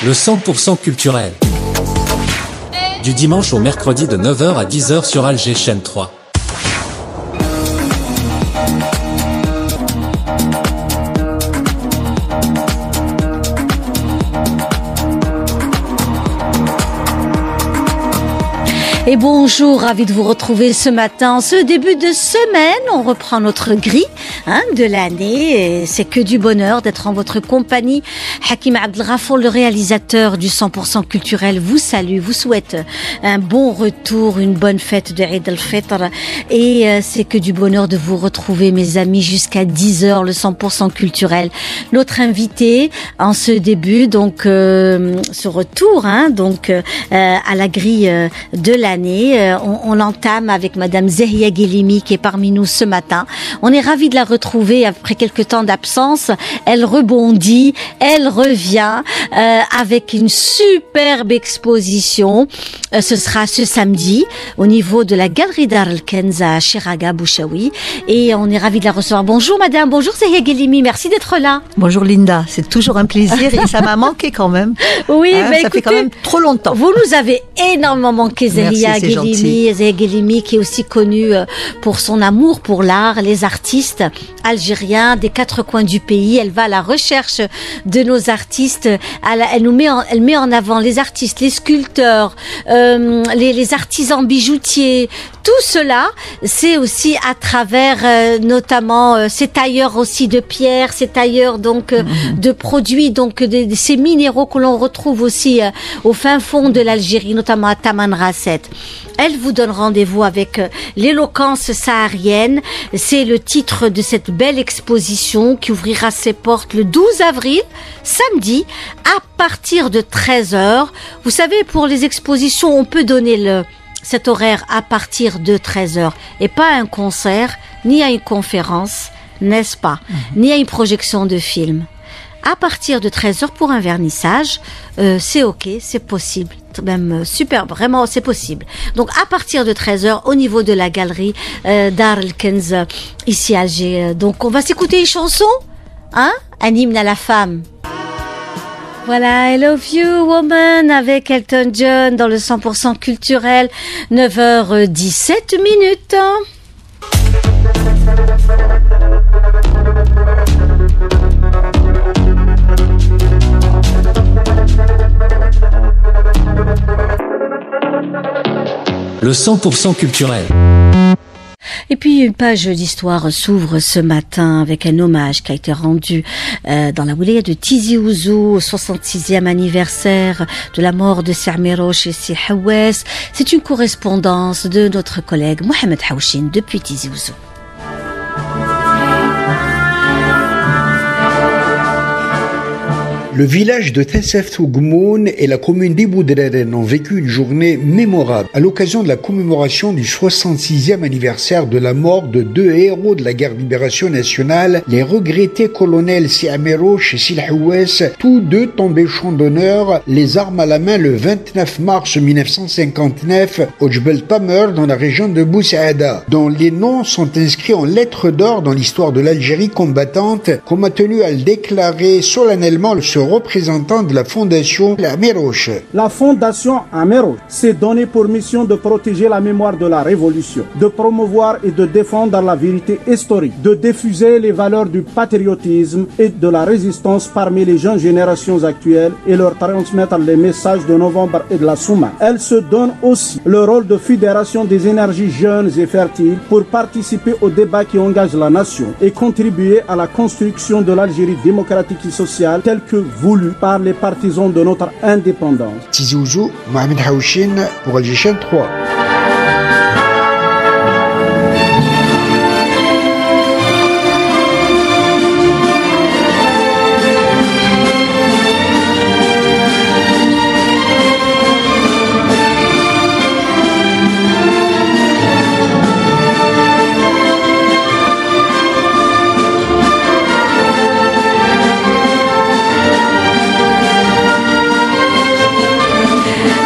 Le 100% culturel. Du dimanche au mercredi de 9h à 10h sur Alger Chaîne 3. Et bonjour, ravi de vous retrouver ce matin. En ce début de semaine, on reprend notre grille de l'année. Et c'est que du bonheur d'être en votre compagnie. Hakim Abdelghafour, le réalisateur du 100% culturel, vous salue, vous souhaite un bon retour, une bonne fête de Eid al-Fitr. Et c'est que du bonheur de vous retrouver, mes amis, jusqu'à 10h, le 100% culturel. Notre invité en ce début, donc ce retour, à la grille de l'année. On l'entame avec Madame Zehia Guelimi qui est parmi nous ce matin. On est ravis de la retrouver après quelques temps d'absence. Elle rebondit, elle revient avec une superbe exposition. Ce sera ce samedi au niveau de la Galerie Dar el-Kenz à Chiraga Bouchaoui. Et on est ravis de la recevoir. Bonjour Madame, bonjour Zehia Guelimi, merci d'être là. Bonjour Linda, c'est toujours un plaisir et ça m'a manqué quand même. Oui, ça écoutez, fait quand même trop longtemps. Vous nous avez énormément manqué, Zehia Guelimi, qui est aussi connue pour son amour pour l'art, les artistes algériens des quatre coins du pays. Elle va à la recherche de nos artistes. Elle met en avant les artistes, les sculpteurs, les artisans bijoutiers. Tout cela, c'est aussi à travers notamment ces tailleurs aussi de pierre, ces tailleurs donc de produits, donc ces minéraux que l'on retrouve aussi au fin fond de l'Algérie, notamment à Tamanrasset. Elle vous donne rendez-vous avec l'éloquence saharienne. C'est le titre de cette belle exposition qui ouvrira ses portes le 12 avril, samedi, à partir de 13h. Vous savez, pour les expositions, on peut donner cet horaire à partir de 13h et pas à un concert, ni à une conférence, n'est-ce pas, ni à une projection de film. À partir de 13h pour un vernissage, c'est ok, c'est possible. Même super, vraiment c'est possible. Donc à partir de 13h au niveau de la galerie Dar el-Kenz ici à Alger. Donc on va s'écouter une chanson, un hymne à la femme. Voilà, I Love You Woman avec Elton John dans le 100% culturel, 9h17 minutes. Le 100% culturel. Et puis une page d'histoire s'ouvre ce matin avec un hommage qui a été rendu dans la wilaya de Tizi Ouzou au 66e anniversaire de la mort de Si Amirouche et Si Hawes. C'est une correspondance de notre collègue Mohamed Haouchine depuis Tizi Ouzou. Le village de Tessef Gmoun et la commune d'Iboudraren ont vécu une journée mémorable à l'occasion de la commémoration du 66e anniversaire de la mort de deux héros de la guerre de libération nationale, les regrettés colonels Si Amirouche et Si Hawes, tous deux tombés champ d'honneur, les armes à la main le 29 mars 1959 au Djbel Tamer dans la région de Boussaada, dont les noms sont inscrits en lettres d'or dans l'histoire de l'Algérie combattante, comme a tenu à le déclarer solennellement ce représentant de la fondation Amirouche. La fondation Amirouche s'est donnée pour mission de protéger la mémoire de la révolution, de promouvoir et de défendre la vérité historique, de diffuser les valeurs du patriotisme et de la résistance parmi les jeunes générations actuelles et leur transmettre les messages de novembre et de la Souma. Elle se donne aussi le rôle de fédération des énergies jeunes et fertiles pour participer au débat qui engage la nation et contribuer à la construction de l'Algérie démocratique et sociale telle que voulu par les partisans de notre indépendance. Tizi Ouzou, Mohamed Haouchine pour Alger Chaîne 3.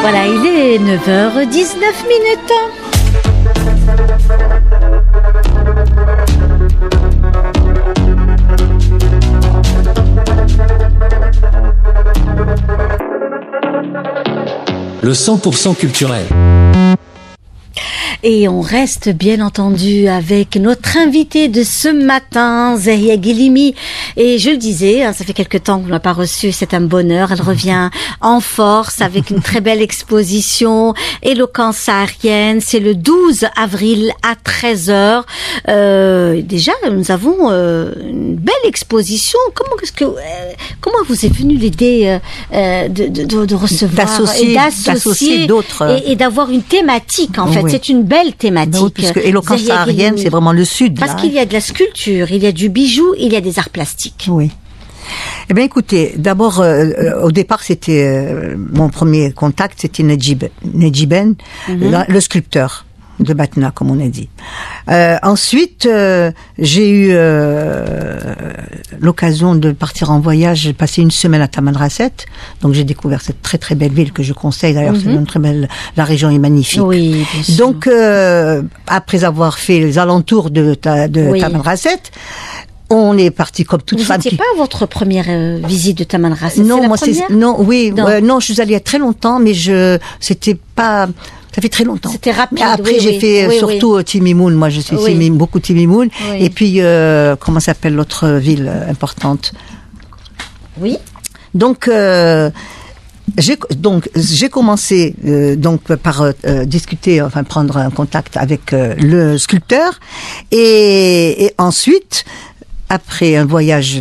Voilà, il est 9h19 minutes. le 100% culturel. Et on reste bien entendu avec notre invité de ce matin, Zahia Guilimi. Et je le disais, ça fait quelque temps qu'on ne l'a pas reçue, c'est un bonheur. Elle revient en force avec une très belle exposition, Éloquence saharienne. C'est le 12 avril à 13h. Déjà, nous avons une belle exposition. Comment vous est venue l'idée de recevoir d'associer d'autres et d'avoir une thématique en fait. C'est une belle thématique. Oui, puisque Éloquence saharienne, c'est vraiment le sud. Parce qu'il y a de la sculpture, il y a du bijou, il y a des arts plastiques. Oui. Eh bien, écoutez, d'abord, au départ, c'était mon premier contact, c'était Nedjiben, le sculpteur de Batna, comme on a dit. Ensuite, j'ai eu l'occasion de partir en voyage. J'ai passé une semaine à Tamanrasset, donc j'ai découvert cette très très belle ville que je conseille. D'ailleurs, c'est une très belle. La région est magnifique. Oui, bien sûr. Donc, après avoir fait les alentours de Tamanrasset, on est parti comme toute femme. Vous n'étiez pas à votre première visite de Tamanrasset? Non, moi non, je suis allée il y a très longtemps, mais c'était pas. Ça fait très longtemps. C'était rapide. Mais après, j'ai fait surtout Timimoun. Moi, je suis beaucoup Timimoun. Oui. Et puis, comment s'appelle l'autre ville importante? Oui. Donc, j'ai commencé par discuter, enfin prendre un contact avec le sculpteur, et ensuite, après un voyage,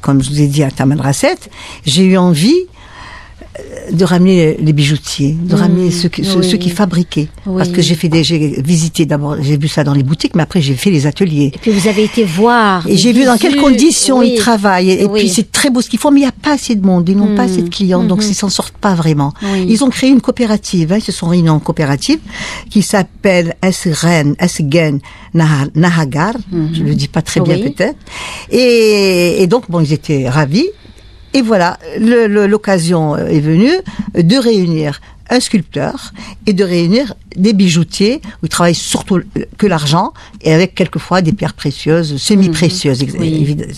comme je vous ai dit, à Tamanrasset, j'ai eu envie de ramener les bijoutiers, de ramener ceux qui fabriquaient. Oui. Parce que j'ai visité d'abord, j'ai vu ça dans les boutiques, mais après j'ai fait les ateliers. Et puis vous avez été voir. Et j'ai vu dans quelles conditions ils travaillent. Et puis c'est très beau ce qu'ils font, mais il n'y a pas assez de monde, ils n'ont pas assez de clients, donc ils s'en sortent pas vraiment. Oui. Ils ont créé une coopérative, ils se sont réunis en coopérative, qui s'appelle Esgen Nahagar, je le dis pas très bien peut-être. Et donc ils étaient ravis. Et voilà, l'occasion est venue de réunir un sculpteur et de réunir des bijoutiers où ils travaillent surtout que l'argent et avec quelquefois des pierres précieuses, semi-précieuses. Évidemment.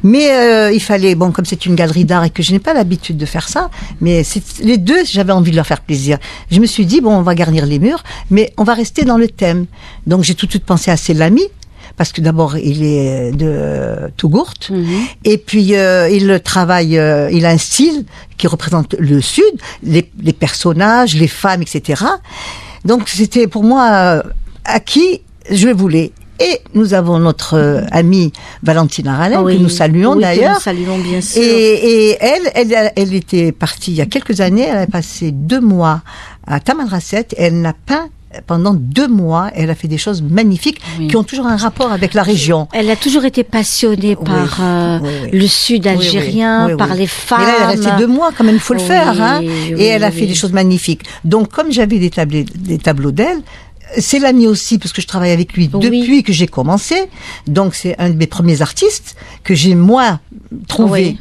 Mais il fallait, comme c'est une galerie d'art et que je n'ai pas l'habitude de faire ça, mais les deux, j'avais envie de leur faire plaisir. Je me suis dit, on va garnir les murs, mais on va rester dans le thème. Donc j'ai tout de suite pensé à Selami. Parce que d'abord, il est de Tougourt, et puis il travaille, il a un style qui représente le Sud, les personnages, les femmes, etc. Donc c'était pour moi à qui je voulais. Et nous avons notre amie Valentina Ralem, que nous saluons d'ailleurs. Que nous saluons bien sûr. Et elle était partie il y a quelques années, elle a passé 2 mois à Tamanrasset, et elle n'a peint pendant 2 mois, elle a fait des choses magnifiques qui ont toujours un rapport avec la région. Elle a toujours été passionnée par le sud algérien, par les femmes. Et là, elle est restée 2 mois, quand même, il faut le faire. Et elle a fait des choses magnifiques. Donc, comme j'avais des tableaux d'elle, c'est l'ami aussi, parce que je travaille avec lui depuis que j'ai commencé. Donc, c'est un de mes premiers artistes que j'ai, moi, trouvé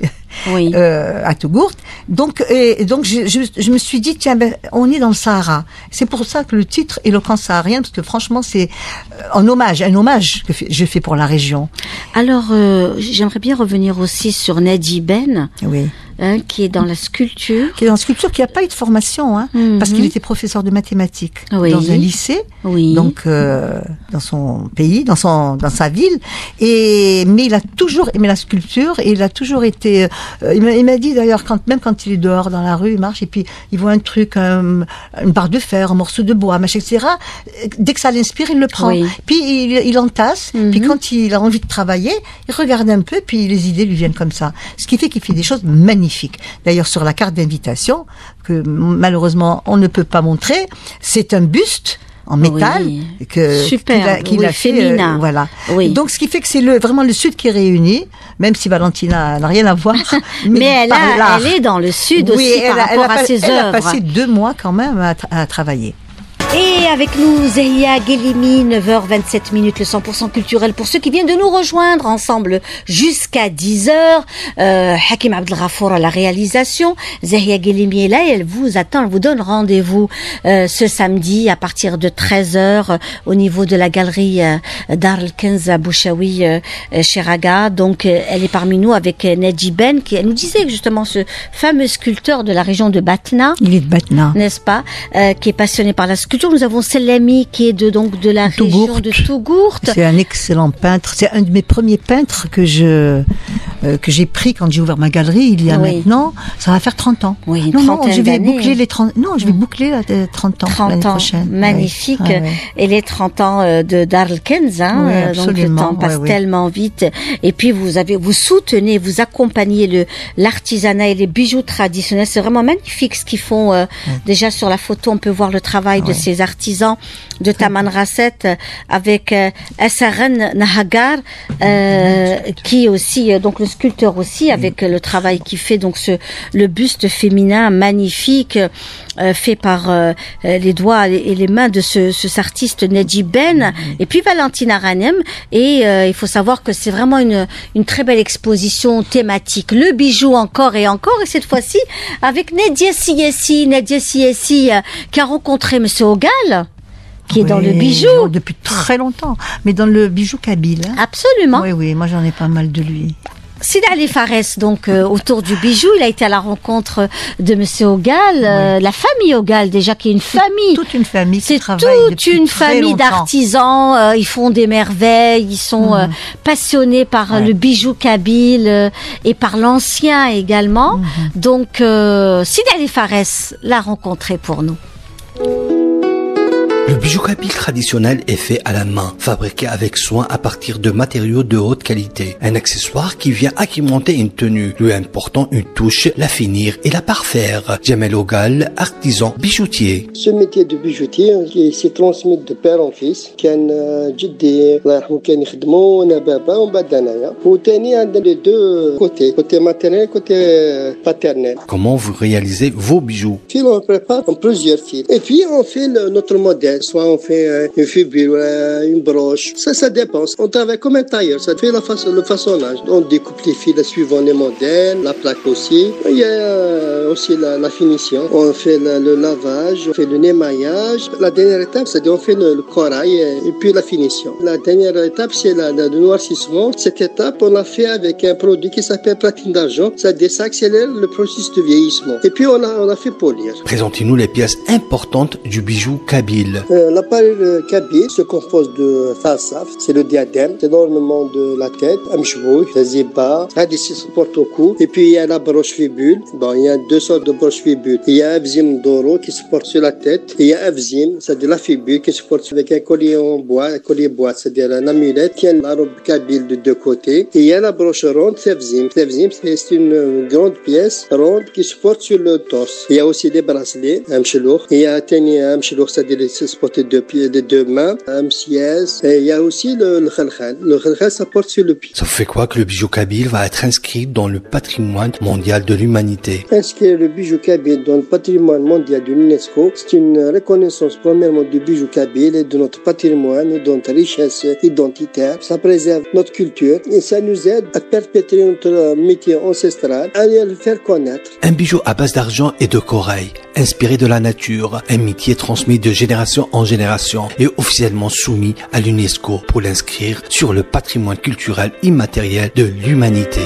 à Tougourt. Donc, je me suis dit, tiens, on est dans le Sahara. C'est pour ça que le titre Éloquence saharienne, parce que franchement, c'est un hommage que je fais pour la région. Alors, j'aimerais bien revenir aussi sur Nedjiben. Oui. Qui est dans la sculpture. Qui n'a pas eu de formation, parce qu'il était professeur de mathématiques dans un lycée, donc dans son pays, dans sa ville. Mais il a toujours aimé la sculpture et il a toujours été. Il m'a dit d'ailleurs même quand il est dehors dans la rue, il marche et puis il voit un truc, une barre de fer, un morceau de bois, machin, etc. Dès que ça l'inspire, il le prend. Puis il entasse. Puis quand il a envie de travailler, il regarde un peu, puis les idées lui viennent comme ça. Ce qui fait qu'il fait des choses magnifiques. D'ailleurs, sur la carte d'invitation, que malheureusement on ne peut pas montrer, c'est un buste en métal qu'il a fait. Voilà. Donc, ce qui fait que c'est vraiment le Sud qui est réuni, même si Valentina n'a rien à voir. mais elle est dans le Sud aussi par rapport à ses œuvres. Elle a passé 2 mois quand même à travailler. Et avec nous Zahia Guelimi, 9h27, le 100% culturel pour ceux qui viennent de nous rejoindre ensemble jusqu'à 10h. Hakim Abdelghafour à la réalisation. Zahia Guelimi est là et elle vous attend, elle vous donne rendez-vous ce samedi à partir de 13h au niveau de la galerie Dar el-Kenz à Bouchaoui chez Raga. Donc elle est parmi nous avec Nedji Ben qui elle nous disait que justement ce fameux sculpteur de la région de Batna. Il est de Batna. N'est-ce pas, qui est passionné par la sculpture. Nous avons Selami qui est de la région de Tougourt. C'est un excellent peintre. C'est un de mes premiers peintres que j'ai pris quand j'ai ouvert ma galerie il y a maintenant. Ça va faire 30 ans. Oui, une non, trentaine je vais d'années. boucler les 30. Non, je vais boucler 30 ans l'année prochaine. Magnifique. Oui. Ouais. Et les 30 ans de Dar el-Kenz, oui, donc le temps passe tellement vite. Et puis vous soutenez, vous accompagnez l'artisanat et les bijoux traditionnels. C'est vraiment magnifique ce qu'ils font. Déjà sur la photo, on peut voir le travail de ces artisans de Taman Rasset avec Essaren Nahagar qui aussi donc le sculpteur aussi avec le travail qu'il fait, donc le buste féminin magnifique fait par les doigts et les mains de cet artiste Nedji Ben et puis Valentina Ranem. Et il faut savoir que c'est vraiment une très belle exposition thématique, le bijou encore et cette fois-ci avec Nedia Siessi qui a rencontré Monsieur Ogal qui est dans le bijou. Depuis très longtemps, mais dans le bijou kabyle. Hein. Absolument. Oui, moi j'en ai pas mal de lui. Sidi Ali Fares, donc autour du bijou, il a été à la rencontre de Monsieur Ogal, la famille Ogal déjà, qui est une famille. Toute une famille. C'est toute une famille d'artisans. Ils font des merveilles. Ils sont passionnés par le bijou kabyle et par l'ancien également. Donc Sidi Ali Fares l'a rencontré pour nous. Le bijou kabyle traditionnel est fait à la main, fabriqué avec soin à partir de matériaux de haute qualité. Un accessoire qui vient agrémenter une tenue, lui apportant une touche, la finir et la parfaire. Jamel Ogal, artisan bijoutier. Ce métier de bijoutier qui s'est transmis de père en fils, كان جدي الله يرحمه كان يخدمه وانا بابا ومن بعد انايا وثاني عندنا les deux côté maternel côté paternel. Comment vous réalisez vos bijoux? On prépare en plusieurs fils et puis on fait notre modèle. Soit on fait une fibule, une broche. Ça dépend. On travaille comme un tailleur. Ça fait le façonnage. On découpe les fils suivant les modèles, la plaque aussi. Il y a aussi la finition. On fait le lavage, on fait le némaillage. La dernière étape, c'est-à-dire on fait le corail et puis la finition. La dernière étape, c'est le noircissement. Cette étape, on l'a fait avec un produit qui s'appelle platine d'argent. C'est-à-dire ça accélère le processus de vieillissement. Et puis on a fait polir. Présentez-nous les pièces importantes du bijou kabyle. L'appareil kabyle se compose de falsaf, c'est le diadème, c'est l'ornement de la tête, amchbouh, la ziba, qui se porte au cou, et puis il y a la broche fibule. Bon, il y a deux sortes de broches fibule. Il y a avzim d'oro qui se porte sur la tête, et il y a avzim, c'est-à-dire la fibule qui se porte avec un collier en bois, un collier bois, c'est-à-dire un amulette qui a la robe kabyle de deux côtés. Et il y a la broche ronde, c'est avzim. Avzim, c'est une grande pièce ronde qui se porte sur le torse. Il y a aussi des bracelets, amchelour. Il y a un amchelour, c'est-à-dire porter deux pieds, de deux mains, un siège. Et il y a aussi le khalkhal. Le khalkhal, ça porte sur le pied. Ça fait quoi que le bijou kabyle va être inscrit dans le patrimoine mondial de l'humanité? Inscrire le bijou kabyle dans le patrimoine mondial de l'UNESCO, c'est une reconnaissance premièrement du bijou kabyle et de notre patrimoine et de notre richesse identitaire. Ça préserve notre culture et ça nous aide à perpétuer notre métier ancestral, à le faire connaître. Un bijou à base d'argent et de corail, inspiré de la nature, un métier transmis de génération en génération et officiellement soumis à l'UNESCO pour l'inscrire sur le patrimoine culturel immatériel de l'humanité.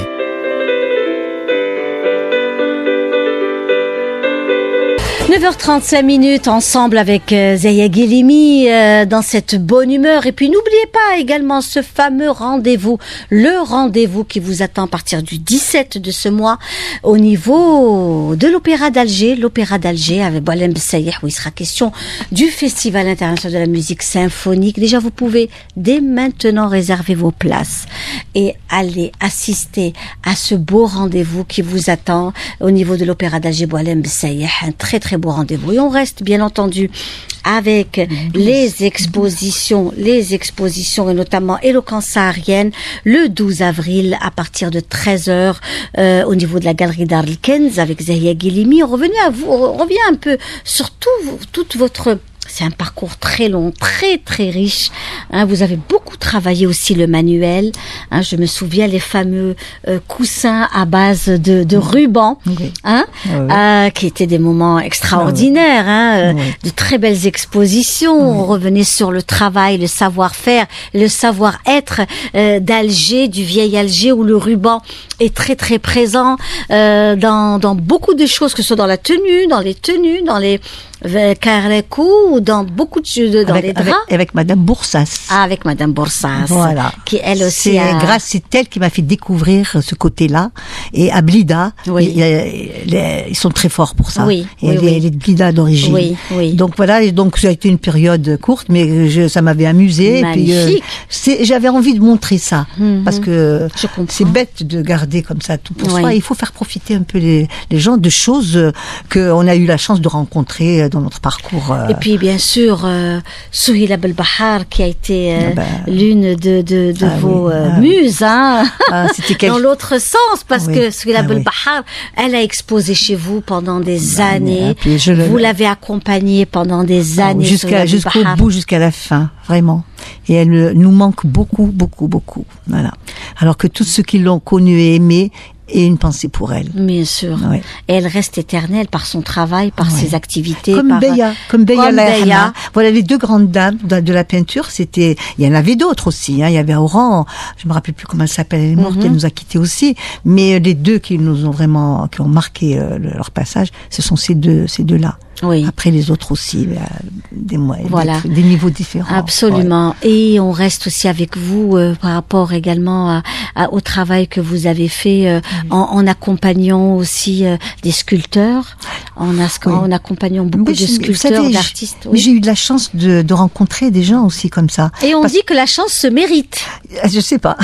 « 9h35 ensemble avec Zahia Guelimi dans cette bonne humeur. Et puis n'oubliez pas également ce fameux rendez-vous, le rendez-vous qui vous attend à partir du 17 de ce mois au niveau de l'Opéra d'Alger. L'Opéra d'Alger avec Boualem Bessaïeh où il sera question du Festival international de la musique symphonique. Déjà, vous pouvez dès maintenant réserver vos places et aller assister à ce beau rendez-vous qui vous attend au niveau de l'Opéra d'Alger Boualem Bessaïeh. Un très très beau rendez-vous. Et on reste bien entendu avec les expositions et notamment Éloquence saharienne le 12 avril à partir de 13h au niveau de la galerie Dar el-Kenz avec Zahia Guelimi. On revient un peu sur toute votre C'est un parcours très long, très très riche. Vous avez beaucoup travaillé aussi le manuel. Je me souviens les fameux coussins à base de ruban, qui étaient des moments extraordinaires, de très belles expositions. On revenait sur le travail, le savoir-faire, le savoir-être d'Alger, du vieil Alger, où le ruban est très très présent dans beaucoup de choses, que ce soit dans la tenue, dans les tenues, dans les carrecou ou dans beaucoup de choses, dans les draps. Avec Madame Boursas. Avec Madame Boursas. Voilà. Qui elle aussi c'est elle qui m'a fait découvrir ce côté-là. Et à Blida, ils sont très forts pour ça. Oui. Et les Blida d'origine. Oui. Donc voilà, et donc ça a été une période courte, mais ça m'avait amusé. Magnifique. Et puis, j'avais envie de montrer ça. Parce que c'est bête de garder comme ça tout pour soi. Il faut faire profiter un peu les gens de choses qu'on a eu la chance de rencontrer dans notre parcours. Et puis bien sûr, Souhila Belbahar, qui a été l'une de vos muses, dans l'autre sens, parce que Souhila Belbahar, elle a exposé chez vous pendant des années. Vous l'avez accompagnée pendant des années. Jusqu'au bout, jusqu'à la fin, vraiment. Et elle nous manque beaucoup, beaucoup, beaucoup. Voilà. Alors que tous ceux qui l'ont connue et aimée, et une pensée pour elle. Bien sûr. Oui. Et elle reste éternelle par son travail, par ses activités. Comme Beya. Voilà les deux grandes dames de la peinture. Il y en avait d'autres aussi. Il y avait Oran, je me rappelle plus comment elle s'appelle, elle est morte, elle nous a quittés aussi. Mais les deux qui ont marqué leur passage, ce sont ces deux-là. Oui. Après les autres aussi, des niveaux différents. Absolument. Ouais. Et on reste aussi avec vous par rapport également au travail que vous avez fait en accompagnant aussi des sculpteurs, en accompagnant beaucoup de sculpteurs, d'artistes. Mais j'ai eu de la chance de rencontrer des gens aussi comme ça. Et on dit que la chance se mérite. Je sais pas.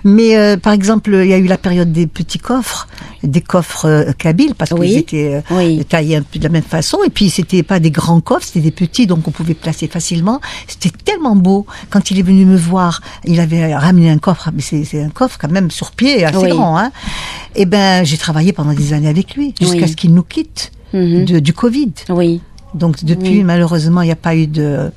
Mais par exemple, il y a eu la période des petits coffres, des coffres kabyles, parce qu'ils étaient taillés un peu de la même façon. Et puis, c'était pas des grands coffres, c'était des petits, donc on pouvait placer facilement. C'était tellement beau. Quand il est venu me voir, il avait ramené un coffre, mais c'est un coffre quand même sur pied, assez grand, hein. Et j'ai travaillé pendant des années avec lui, jusqu'à ce qu'il nous quitte du Covid. Oui. Donc, depuis, malheureusement, il n'y a pas eu de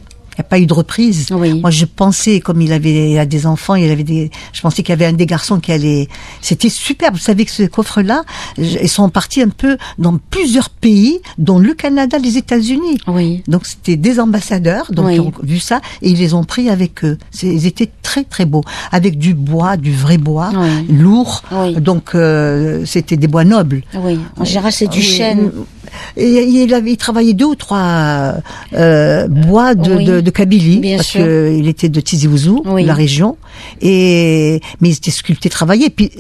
reprise. Oui. Moi, je pensais, comme il a des enfants, je pensais qu'il y avait un des garçons qui allait. C'était super. Vous savez que ce coffre-là, ils sont partis un peu dans plusieurs pays, dont le Canada, les États-Unis. Oui. Donc c'était des ambassadeurs, donc qui ont vu ça et ils les ont pris avec eux. Ils étaient très très beaux, avec du bois, du vrai bois, lourd. Oui. Donc c'était des bois nobles. Oui. En général, c'est du chêne. Et il travaillait 2 ou 3 bois de Kabylie, bien parce sûr. qu'il était de Tizi Ouzou, la région, mais il était sculpté, travaillé. Puis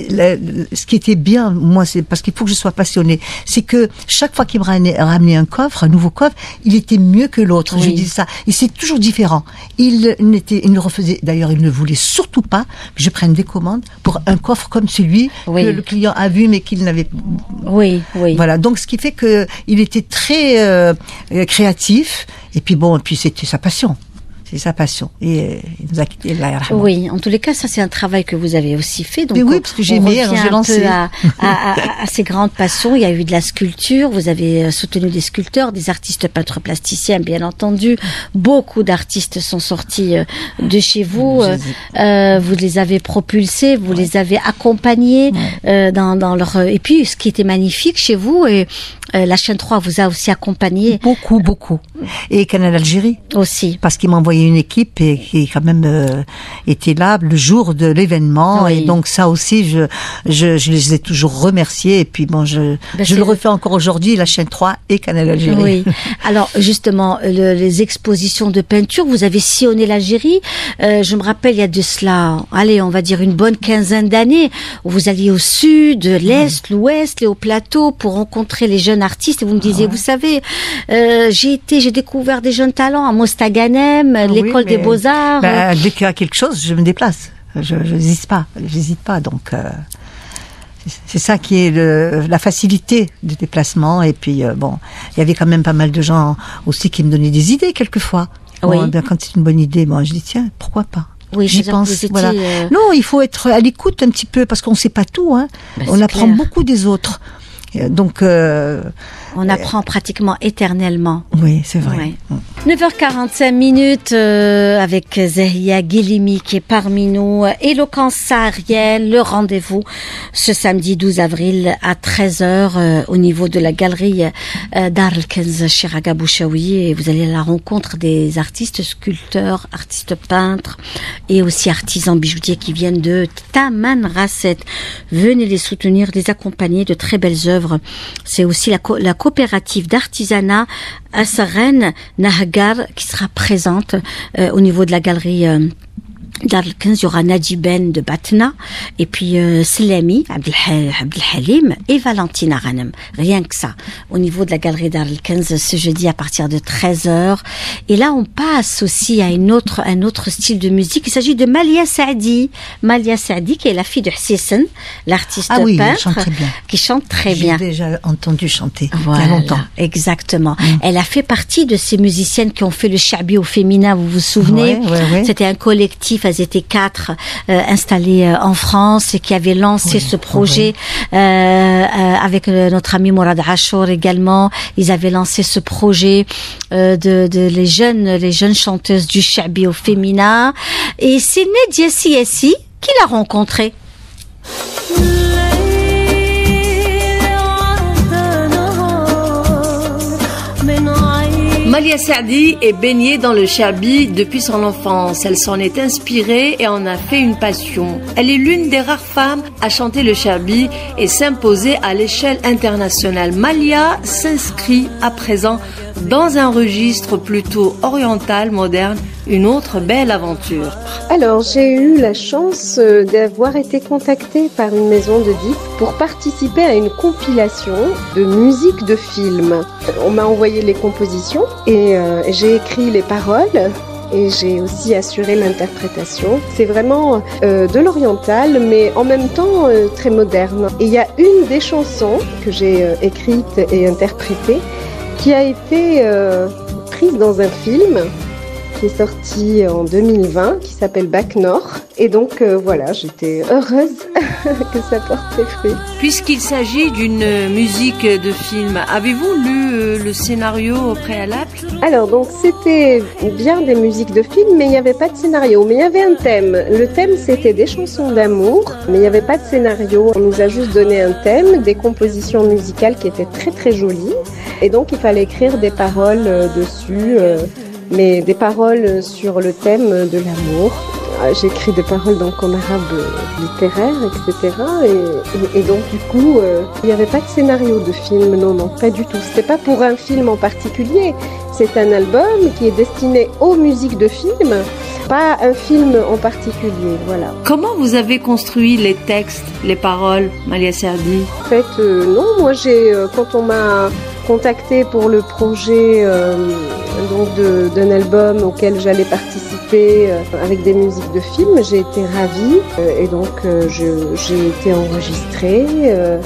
ce qui était bien, moi, c'est parce qu'il faut que je sois passionnée, c'est que chaque fois qu'il me ramenait un nouveau coffre, il était mieux que l'autre. Je dis ça. Et c'est toujours différent. Il ne refaisait, d'ailleurs, il ne voulait surtout pas que je prenne des commandes pour un coffre comme celui que le client a vu, mais qu'il n'avait. Oui. Voilà. Donc, ce qui fait que il était très créatif. Et puis c'était sa passion. C'est sa passion. Et il nous a quittés là. Oui, en tous les cas, ça c'est un travail que vous avez aussi fait. Donc, mais oui, parce que j'ai aimé, alors j'ai lancé. À ces grandes passions, il y a eu de la sculpture, vous avez soutenu des sculpteurs, des artistes peintres plasticiens, bien entendu. Beaucoup d'artistes sont sortis de chez vous. Vous les avez propulsés, vous les avez accompagnés dans leur... Et puis, ce qui était magnifique chez vous, la chaîne 3 vous a aussi accompagné. Beaucoup. Et Canal Algérie. Aussi. Parce qu'il m'a envoyé une équipe et qui quand même était là le jour de l'événement. Et donc ça aussi, je les ai toujours remerciés. Et puis je le refais encore aujourd'hui, la chaîne 3 et Canal Algérie. Oui. Alors justement, les expositions de peinture, vous avez sillonné l'Algérie. Je me rappelle, il y a de cela, on va dire une bonne quinzaine d'années, où vous alliez au sud, l'est, l'ouest et au plateau pour rencontrer les jeunes artistes. Et vous me disiez, vous savez, j'ai découvert des jeunes talents à Mostaganem, l'école des Beaux-Arts. Dès qu'il y a quelque chose, je me déplace. Je n'hésite pas. Donc, c'est ça qui est la facilité du déplacement. Et puis, il y avait quand même pas mal de gens aussi qui me donnaient des idées quelquefois. Quand c'est une bonne idée, je dis tiens, pourquoi pas. Oui, j'y pense. Voilà. Non, il faut être à l'écoute un petit peu parce qu'on ne sait pas tout. On apprend beaucoup des autres. Donc, On apprend pratiquement éternellement. Oui, c'est vrai. Ouais. 9h45 avec Zahia Guilimi qui est parmi nous. Éloquence saharienne, le rendez-vous ce samedi 12 avril à 13h au niveau de la galerie Dar el-Kenz chez Raga Bouchaoui. Et vous allez à la rencontre des artistes sculpteurs, artistes peintres et aussi artisans bijoutiers qui viennent de Taman Rasset. Venez les soutenir, les accompagner, de très belles œuvres. C'est aussi la coopérative d'artisanat Asaren Nahgar qui sera présente au niveau de la galerie Dar el-Kenz. Il y aura Nadjiben de Batna et puis Slami Abdelhalim et Valentina Ghanem. Rien que ça. Au niveau de la galerie Dar el-Kenz ce jeudi à partir de 13h. Et là, on passe aussi à un autre style de musique. Il s'agit de Malia Saadi. Malia Saadi, qui est la fille de Hsisen, l'artiste peintre, qui chante très bien. J'ai déjà entendu chanter voilà, il y a longtemps. Exactement. Elle a fait partie de ces musiciennes qui ont fait le shabi au féminin, vous vous souvenez? Ouais. C'était un collectif. Elles étaient 4 installées en France et qui avaient lancé ce projet avec notre ami Mourad Achour également. Ils avaient lancé ce projet de les jeunes chanteuses du shabi au féminin. Et c'est Nadia Siessi qui l'a rencontrée. Malia Saadi est baignée dans le shabi depuis son enfance. Elle s'en est inspirée et en a fait une passion. Elle est l'une des rares femmes à chanter le shabi et s'imposer à l'échelle internationale. Malia s'inscrit à présent dans un registre plutôt oriental, moderne, une autre belle aventure. Alors, j'ai eu la chance d'avoir été contactée par une maison de disques pour participer à une compilation de musique de film. On m'a envoyé les compositions et j'ai écrit les paroles. Et j'ai aussi assuré l'interprétation. C'est vraiment de l'oriental, mais en même temps très moderne. Et il y a une des chansons que j'ai écrite et interprétée qui a été prise dans un film qui est sorti en 2020, qui s'appelle Bac Nord. Et donc voilà, j'étais heureuse que ça porte ses fruits. Puisqu'il s'agit d'une musique de film, avez-vous lu le scénario au préalable? Alors donc c'était bien des musiques de film, mais il n'y avait pas de scénario. Mais il y avait un thème. Le thème c'était des chansons d'amour, mais il n'y avait pas de scénario. On nous a juste donné un thème, des compositions musicales qui étaient très très jolies. Et donc il fallait écrire des paroles dessus. Mais des paroles sur le thème de l'amour. J'écris des paroles donc en arabe littéraire, etc. Et donc du coup, il n'y avait pas de scénario de film, non, pas du tout. C'était pas pour un film en particulier. C'est un album qui est destiné aux musiques de film, pas un film en particulier, voilà. Comment vous avez construit les textes, les paroles, Malia Saadi? En fait, non, moi quand on m'a contacté pour le projet donc d'un album auquel j'allais participer avec des musiques de films, j'ai été ravie et donc j'ai été enregistrée.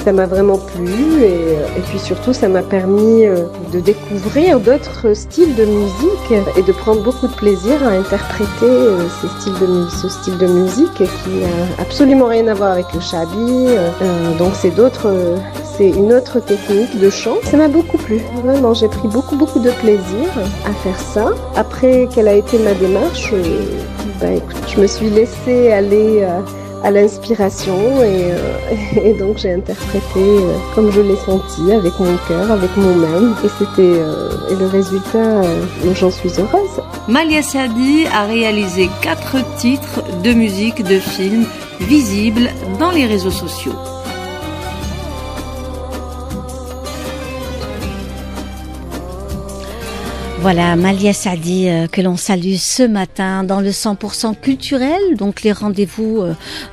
Ça m'a vraiment plu et puis surtout ça m'a permis de découvrir d'autres styles de musique et de prendre beaucoup de plaisir à interpréter ce style de musique qui n'a absolument rien à voir avec le shabi. Donc c'est une autre technique de chant. Ça m'a beaucoup plu. Vraiment, j'ai pris beaucoup de plaisir à faire ça. Après, quelle a été ma démarche? Écoute, je me suis laissée aller à l'inspiration et donc j'ai interprété comme je l'ai senti, avec mon cœur, avec mon âme. Et le résultat, j'en suis heureuse. Malia Saadi a réalisé 4 titres de musique de film visibles dans les réseaux sociaux. Voilà, Malia Saadi que l'on salue ce matin dans le 100% culturel. Donc les rendez-vous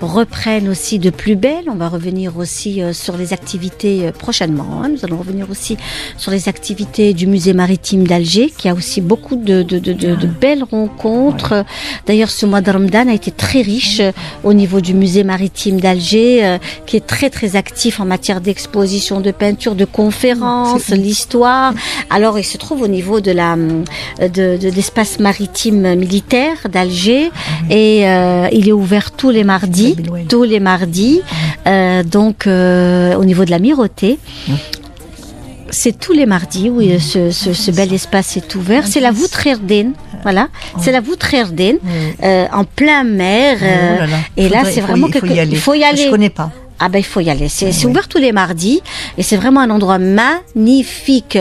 reprennent aussi de plus belle. On va revenir aussi sur les activités prochainement. Nous allons revenir aussi sur les activités du musée maritime d'Alger qui a aussi beaucoup de belles rencontres. D'ailleurs, ce mois de Ramadan a été très riche au niveau du musée maritime d'Alger qui est très très actif en matière d'exposition, de peinture, de conférences, l'histoire. Alors il se trouve au niveau de l'espace maritime militaire d'Alger et il est ouvert tous les mardis donc au niveau de la Mirauté. C'est tous les mardis où ce bel espace est ouvert. C'est la voûte Khairdin. Voilà, c'est la voûte Khairdin, en plein mer. Et là, c'est vraiment il faut y aller. Je connais pas. Ah ben il faut y aller. C'est ouvert tous les mardis et c'est vraiment un endroit magnifique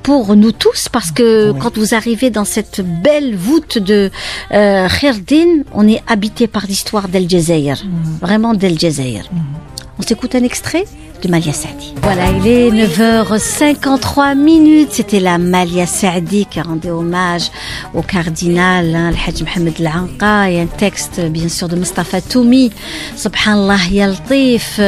pour nous tous parce que quand vous arrivez dans cette belle voûte de Khairdin, on est habité par l'histoire d'El Jazeera, vraiment d'El Jazeera. On s'écoute un extrait de Malia Saadi. Voilà, il est 9h53. C'était la Malia Saadi qui rendait hommage au cardinal, le Hadj Mohamed Al-Anqa, et un texte bien sûr de Mustafa Toumi, Subhanallah ya Latif,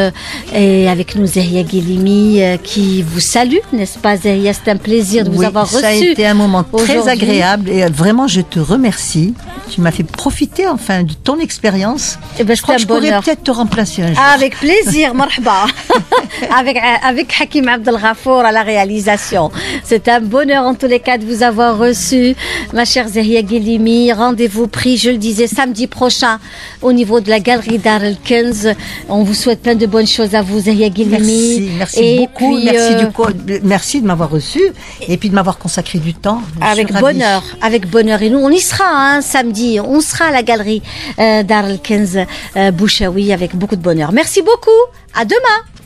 et avec nous Zahia Guilimi qui vous salue, n'est-ce pas Zahia? C'est un plaisir de vous avoir reçu. Ça a été un moment très agréable et vraiment je te remercie. Tu m'as fait profiter enfin de ton expérience. Et ben, je crois que je pourrais peut-être te remplacer un jour. Avec plaisir, marhaba. avec Hakim Abdelghafour à la réalisation. C'est un bonheur en tous les cas de vous avoir reçu, ma chère Zahia Guilimi. Rendez-vous pris, je le disais, samedi prochain au niveau de la galerie Dar el-Kenz. On vous souhaite plein de bonnes choses à vous, Zahia Guilimi. Merci beaucoup. Puis, merci de m'avoir reçu et puis de m'avoir consacré du temps. Avec bonheur. Et nous, on y sera samedi. On sera à la galerie Dar el-Kenz Bouchaoui avec beaucoup de bonheur. Merci beaucoup. À demain.